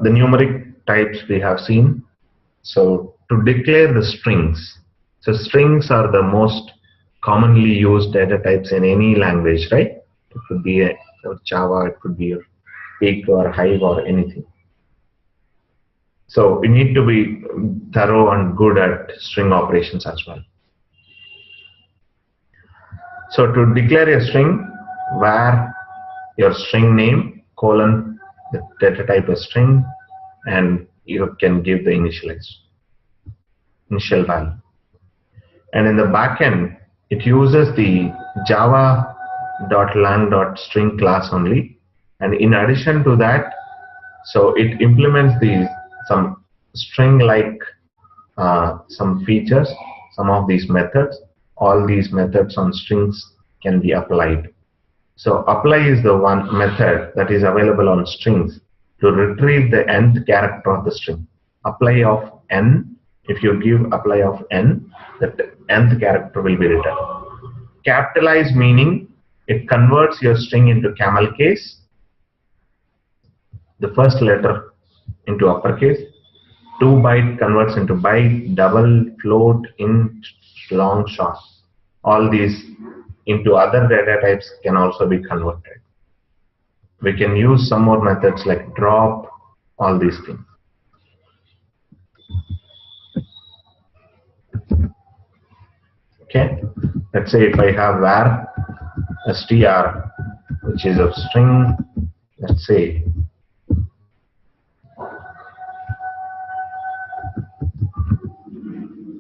the numeric types we have seen. So to declare the strings, so strings are the most commonly used data types in any language, right? It could be a Java, it could be a Pig or Hive or anything. So we need to be thorough and good at string operations as well. So to declare a string, where your string name colon the data type is string, and you can give the initial value. And in the backend, it uses the java.lang.string class only. And in addition to that, so it implements some string-like some features, some of these methods. All these methods on strings can be applied. So apply is the one method that is available on strings to retrieve the nth character of the string. Apply of n, if you give apply of n, the nth character will be written. Capitalize meaning it converts your string into camel case, the first letter into uppercase. 2 byte converts into byte, double, float, int, long, short. All these into other data types can also be converted. We can use some more methods like drop, all these things. Okay, let's say if I have var str, which is of string, let's say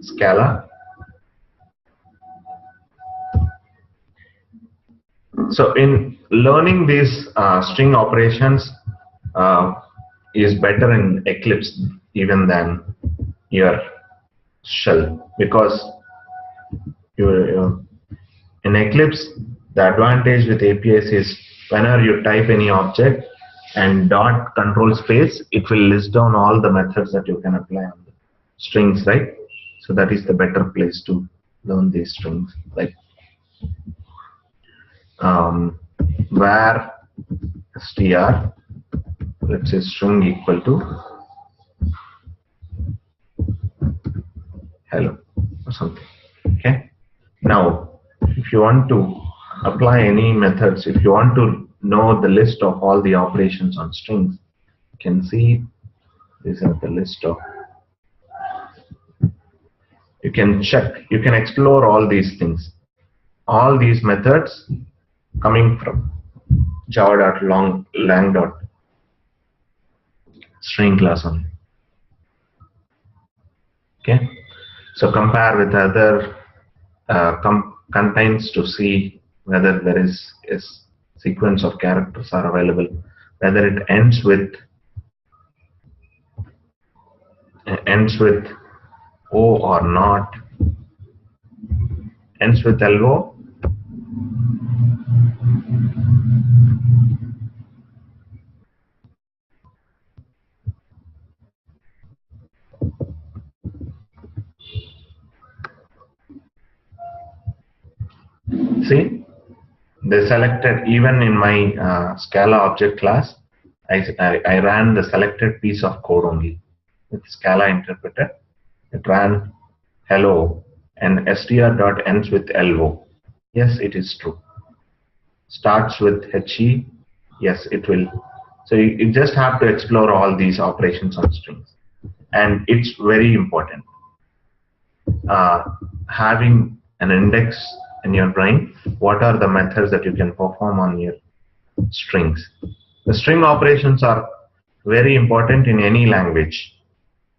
Scala. So in learning these string operations is better in Eclipse even than your shell, because in Eclipse the advantage with APIs is whenever you type any object and dot control space, it will list down all the methods that you can apply on the strings, right? So that is the better place to learn these strings, like var str, let's say string equal to hello or something. Okay, now if you want to apply any methods, if you want to know the list of all the operations on strings, you can see these are the list of, you can check, you can explore all these things, all these methods coming from java.lang.string class only. Okay, so compare with other contains to see whether there is a sequence of characters are available, whether it ends with O or not, ends with LO. See, they selected, even in my Scala object class, I ran the selected piece of code only with Scala interpreter. It ran hello and str dot ends with LO. Yes, it is true. Starts with HE. Yes, it will. So you just have to explore all these operations on strings, and it's very important. Having an index in your brain, what are the methods that you can perform on your strings? The string operations are very important in any language.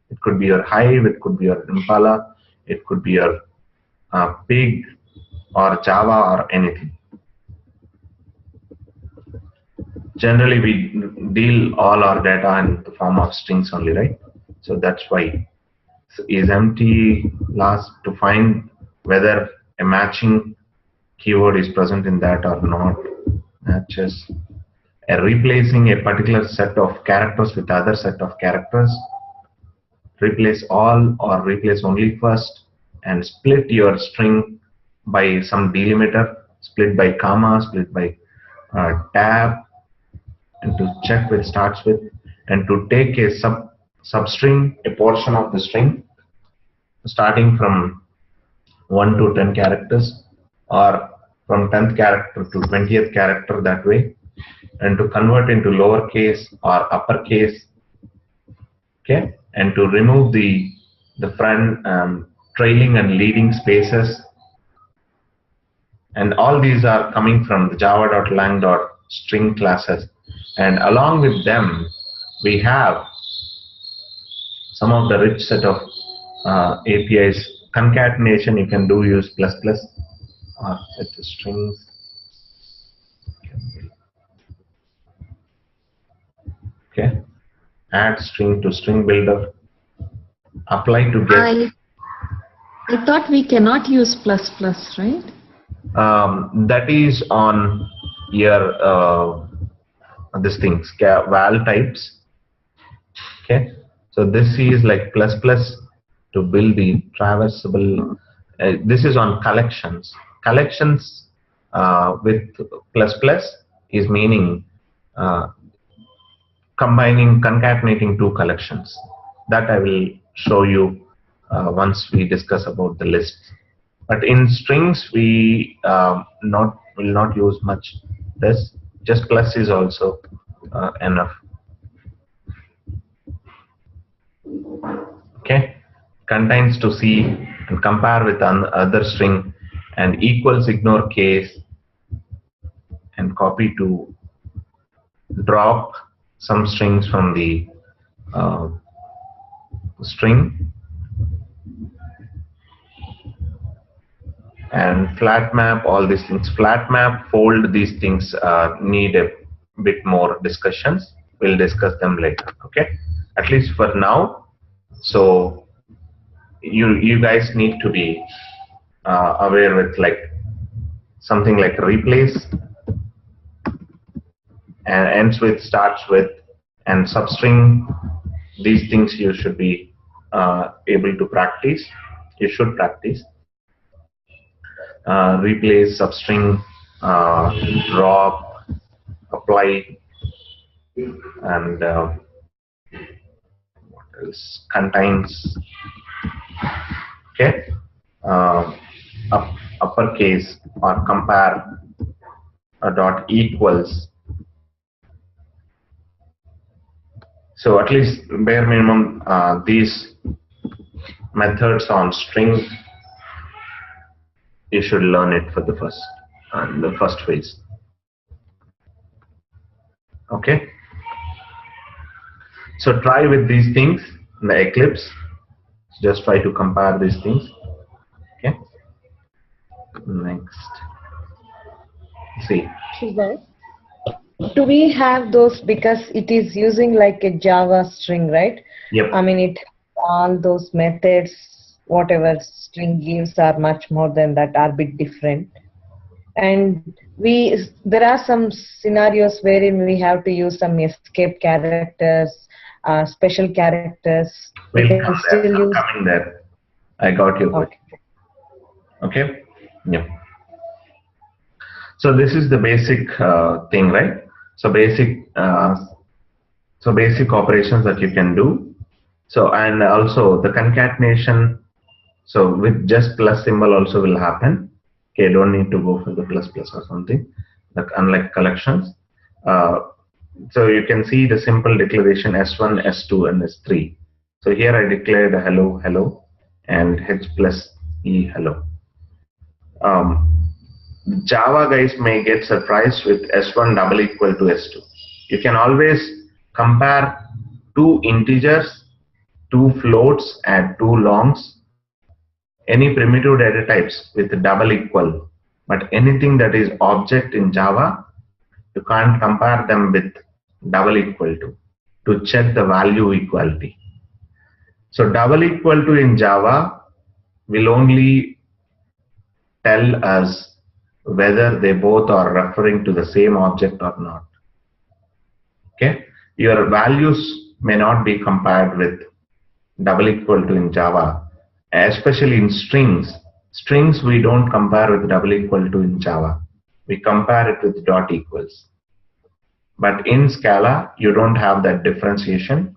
It could be your Hive, it could be your Impala, it could be your Pig or Java or anything. Generally, we deal all our data in the form of strings only, right? So that's why is empty last to find whether a matching keyword is present in that or not. Matches. Replacing a particular set of characters with other set of characters. Replace all or replace only first, and split your string by some delimiter, split by comma, split by tab, and to check with starts with, and to take a substring, a portion of the string, starting from 1 to 10 characters, or from 10th character to 20th character, that way, and to convert into lowercase or uppercase, okay, and to remove the front trailing and leading spaces, and all these are coming from the java.lang.string classes, and along with them we have some of the rich set of APIs. Concatenation you can do use plus plus or set the strings. Okay, add string to string builder, apply to get. I thought we cannot use plus plus, right? That is on your this things val types. Okay, so this is like plus plus to build the traversable. This is on collections. Collections with plus plus is meaning combining, concatenating two collections. That I will show you once we discuss about the list. But in strings we will not use much this. Just plus is also enough. Okay, contains to see and compare with other string, and equals ignore case, and copy to drop some strings from the string, and flat map, all these things. Flat map, fold, these things need a bit more discussions. We'll discuss them later. Okay, at least for now. So you guys need to be aware with like something like replace, and ends with, starts with, and substring. These things you should be able to practice. You should practice. Replace, substring, drop, apply, and what else? Contains. Okay, uppercase or compare dot equals. So at least bare minimum these methods on string, you should learn it for the first phase. Okay, so try with these things in the Eclipse. Just try to compare these things. Okay, next, see. Do we have those, because it is using like a Java string, right? Yep. I mean, it all those methods, whatever string gives, are much more than that, are a bit different. And there are some scenarios wherein we have to use some escape characters, special characters. We can still use. Coming there. I got you. Okay. Okay. Yeah. So this is the basic thing, right? So basic operations that you can do. So, and also the concatenation. So with just plus symbol also will happen. Okay, don't need to go for the plus plus or something. Like unlike collections. So you can see the simple declaration S1, S2, and S3. So here I declared hello, hello, and H plus E hello. Java guys may get surprised with S1 double equal to S2. You can always compare two integers, two floats, and two longs, any primitive data types with double equal, but anything that is object in Java, you can't compare them with double equal to check the value equality. So double equal to in Java will only tell us whether they both are referring to the same object or not. Okay, your values may not be compared with double equal to in Java, especially in strings. Strings we don't compare with double equal to in Java. We compare it with dot equals. But in Scala, you don't have that differentiation.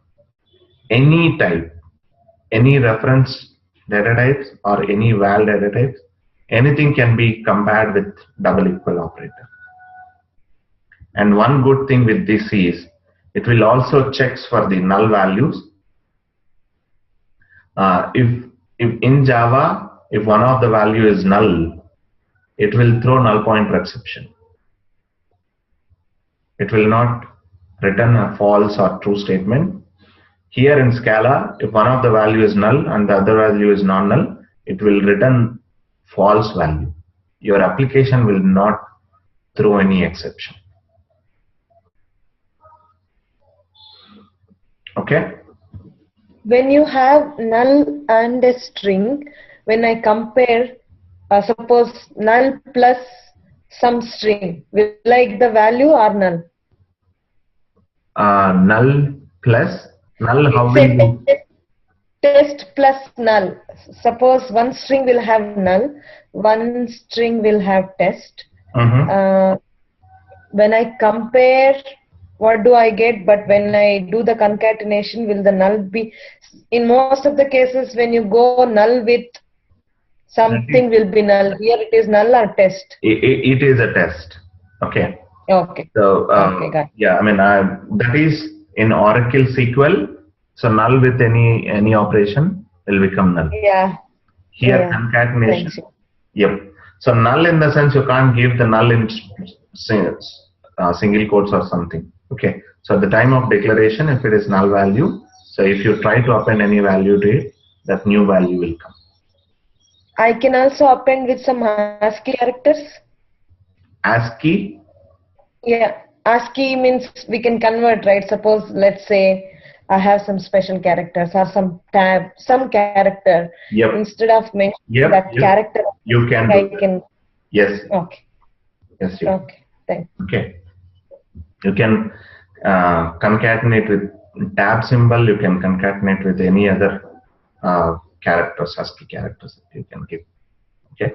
Any type, any reference data types or any val data types, anything can be compared with double equal operator. And one good thing with this is it will also checks for the null values. If in Java, if one of the value is null, it will throw null pointer exception. It will not return a false or true statement. Here in Scala, if one of the value is null and the other value is non-null, it will return false value. Your application will not throw any exception. Okay? When you have null and a string, when I compare, suppose null plus some string, will I get the value or null? Null plus null, how It's will you? test plus null. Suppose one string will have null, one string will have test. When I compare, what do I get? But when I do the concatenation, will the null be? In most of the cases, when you go null with something, will be null. Here it is null or test. It is a test. Okay. Okay. So Okay, got it. yeah, I mean that is in Oracle SQL. So null with any operation will become null. Yeah. Here Yeah. concatenation. Thanks. Yep. So null in the sense you can't give the null in single quotes or something. Okay. So at the time of declaration, if it is null value, so if you try to append any value to it, that new value will come. I can also append with some ASCII characters. ASCII? Yeah. ASCII means we can convert, right? Suppose, let's say, I have some special characters or some tab, some character. Yep. Instead of mentioning that character, you can I can. Yes. Okay. Yes. You. Okay. Thanks. Okay. You can concatenate with tab symbol. You can concatenate with any other characters, ASCII characters that you can give. Okay.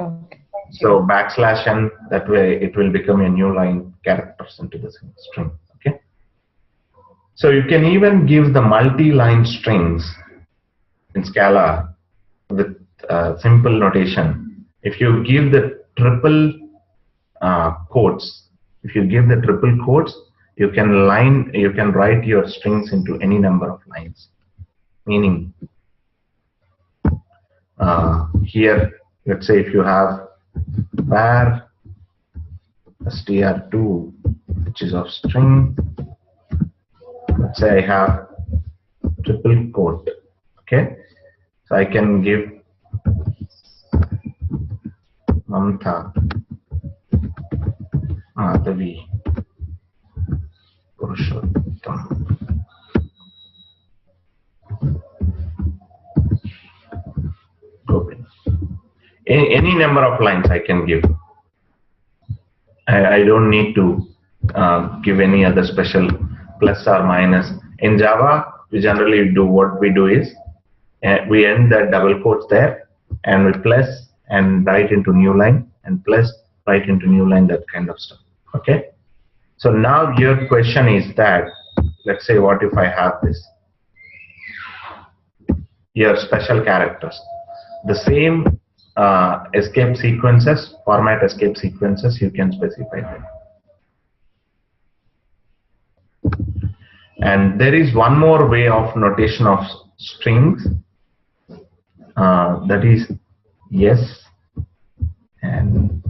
Okay. So \n, that way it will become a new line characters into the string. Okay. So you can even give the multi-line strings in Scala with simple notation. If you give the triple quotes, you can write your strings into any number of lines. Meaning, here, let's say if you have var str2, which is of string, let's say I have triple quote. Okay, so I can give Mamta Madhavi Purushottam. Govind. Any number of lines I can give. I don't need to give any other special plus or minus. In Java, we generally do what we do is we end the double quotes there and we plus and write into new line and plus write into new line, that kind of stuff. Okay. So now your question is that, let's say what if I have this? Your special characters. The same escape sequences, format escape sequences, you can specify them. And there is one more way of notation of strings, that is yes and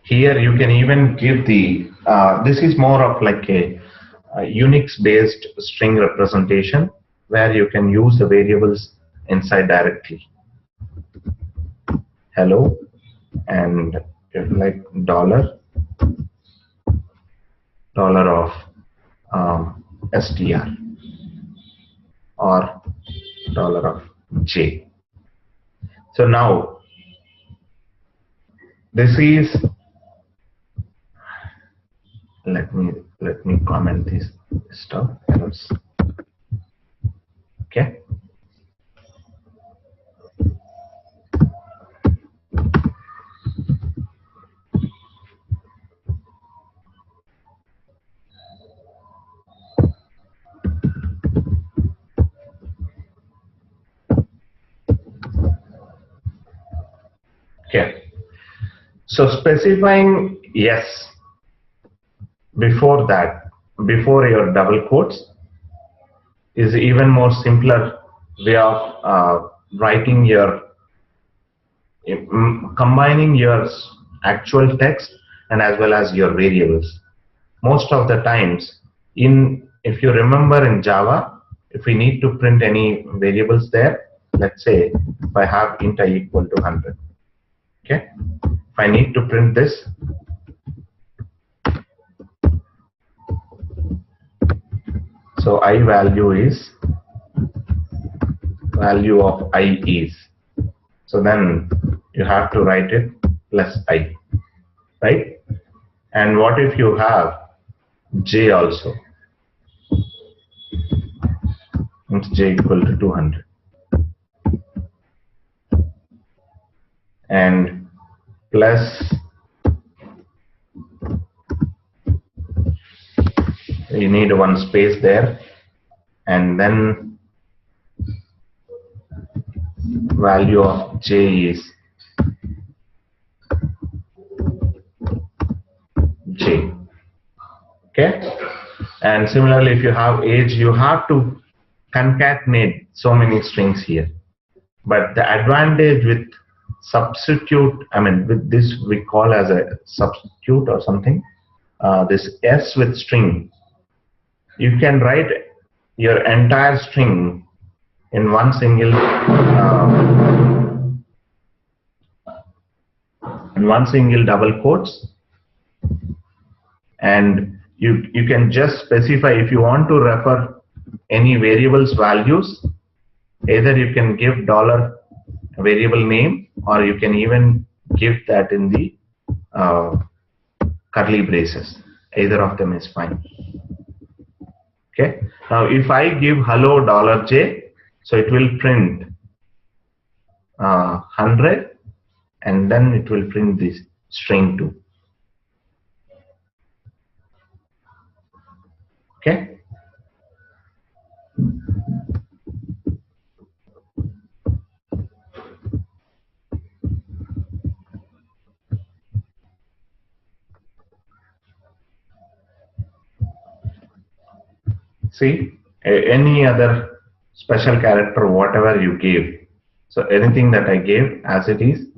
here you can even give the this is more of like a Unix based string representation where you can use the variables inside directly. Hello and like dollar of str or dollar of j. So now this is, let me comment this stuff else. Okay. So specifying yes before that, before your double quotes, is even more simpler way of writing your combining your actual text and as well as your variables. Most of the times, if you remember in Java, if we need to print any variables there, let's say if I have int I equal to 100, okay, if I need to print this, so I value is value of I is, so then you have to write it plus I, right? And what if you have j also, it's j equal to 200, and plus you need one space there, and then value of j is j, okay? And similarly, if you have age, you have to concatenate so many strings here. But the advantage with substitute, I mean with this we call as a substitute or something, this s with string, you can write your entire string in one single double quotes, and you can just specify if you want to refer any variables values, either you can give dollar variable name, or you can even give that in the curly braces. Either of them is fine. Okay. Now if I give hello $j, so it will print 100, and then it will print this string 2. Okay. See, any other special character, whatever you gave, so anything that I gave as it is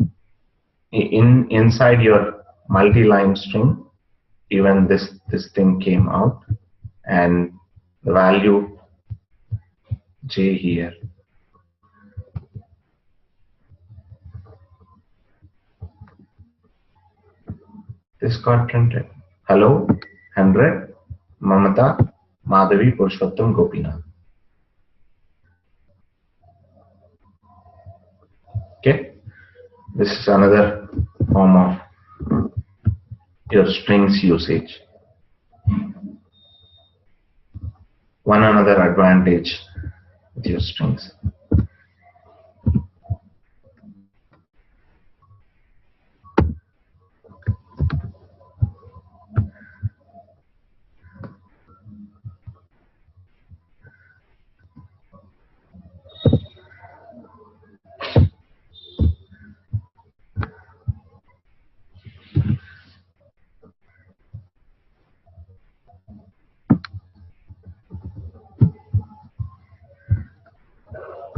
inside your multi-line string, even this thing came out, and the value j here, this got printed. Hello 100 Mamata Madhavi Purushottam Gopinath. Okay, this is another form of your strings usage. One another advantage with your strings.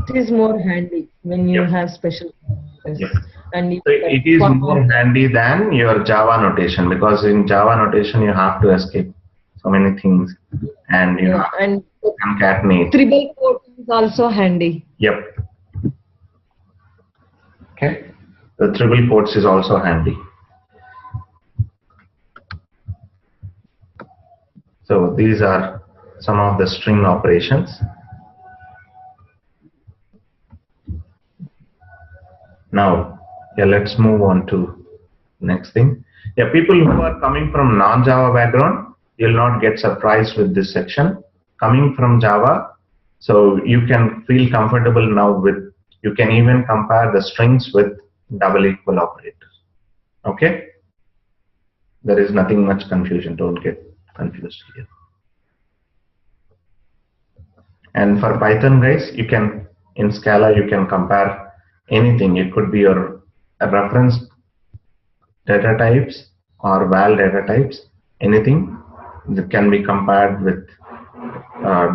It is more handy when you have special characters. And so it is more handy than your Java notation, because in Java notation you have to escape so many things, and you have to concatenate. Triple quote is also handy. Yep. Okay. The triple quotes is also handy. So these are some of the string operations. Now, let's move on to next thing. People who are coming from non-Java background, you'll not get surprised with this section. Coming from Java, so you can feel comfortable now with, you can even compare the strings with double equal operators. Okay? There is nothing much confusion, don't get confused here. And for Python guys, you can, in Scala, you can compare anything. It could be your reference data types or val data types, anything that can be compared with double